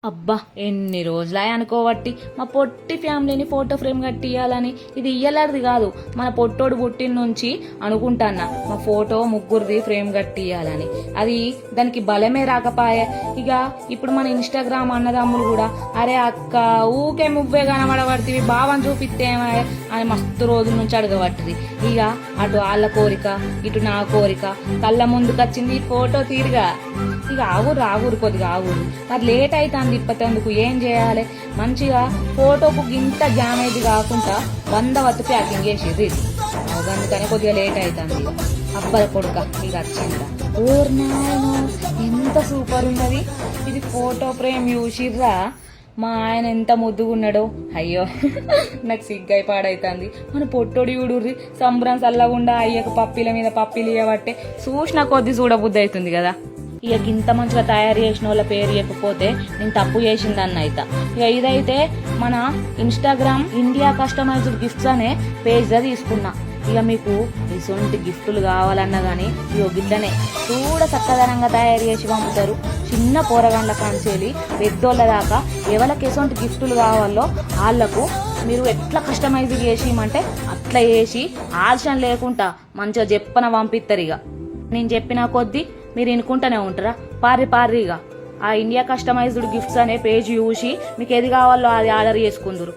అబ్బా ఎన్ని రోజులే అనుకోబట్టి మా పొట్టి ఫ్యామిలీని ఫోటో ఫ్రేమ్ కట్టియాలని. ఇది ఇయ్యలేది కాదు, మన పొట్టోడు పుట్టిన నుంచి అనుకుంటాన్నా మా ఫోటో ముగ్గురిది ఫ్రేమ్ కట్టియాలని. అది దానికి బలమే రాకపాయే. ఇక ఇప్పుడు మన ఇన్స్టాగ్రామ్ అన్నదమ్ములు కూడా అరే అక్క ఊకే మువ్వే కనబడబడుతుంది బావని చూపిస్తేమే అని మస్తు రోజుల నుంచి అడగబట్టింది. ఇక అటు వాళ్ళ కోరిక ఇటు నా కోరిక కళ్ళ ముందుకొచ్చింది ఈ ఫోటో తీరుగా. ఇక ఆగురు కొద్దిగా ఆగురు, మరి లేట్ అవుతుంది ఇప్పటందుకు ఏం చేయాలి? మంచిగా ఫోటోకు గింత డ్యామేజ్ కాకుండా 100 వత్తు ప్యాకింగ్ చేసేది ఇది. అందుకనే కొద్దిగా లేట్ అవుతుంది. అబ్బల కొడుక ఇక వచ్చిందా ఓర్నాయనో ఎంత సూపర్ ఉన్నది ఇది ఫోటో ఫ్రేమ్. చూసిర్రా మా ఆయన ఎంత ముద్దుగున్నాడో. అయ్యో నాకు సిగ్గై పాడైతుంది. మన పొట్టోడి ఊడుర్రి సంబరం సల్లగుండా అయ్యకు పప్పిల మీద పప్పిలు ఇవ్వబట్టే చూసిన కొద్ది చూడబుద్ధి అవుతుంది కదా. ఇక ఇంత మంచిగా తయారు చేసిన వాళ్ళ పేరు చెప్పకపోతే నేను తప్పు చేసిందన్న అయితే. ఇక ఇదైతే మన ఇన్స్టాగ్రామ్ ఇండియా కస్టమైజ్డ్ గిఫ్ట్స్ అనే పేజ్లో తీసుకున్నా. ఇక మీకు ఇటువంటి గిఫ్టులు కావాలన్నా కానీ ఇక గిట్లనే చూడ చక్కదనంగా తయారు చేసి పంపుతారు. చిన్న పోరగాండ్ల కాంచేలి పెద్దోళ్ళ దాకా ఎవరికి ఎటువంటి గిఫ్టులు కావాలో వాళ్ళకు మీరు ఎట్లా కస్టమైజ్ చేసి ఇవ్వమంటే అట్లా చేసి ఆలస్యం లేకుండా మంచిగా చెప్పన పంపిస్తారు. ఇక నేను చెప్పిన కొద్దీ మీరు వినుకుంటూనే ఉంటారా. పార్రిగా ఆ ఇండియా కస్టమైజ్డ్ గిఫ్ట్స్ అనే పేజ్ చూసి మీకు ఏది కావాలో అది ఆర్డర్ చేసుకుందరు.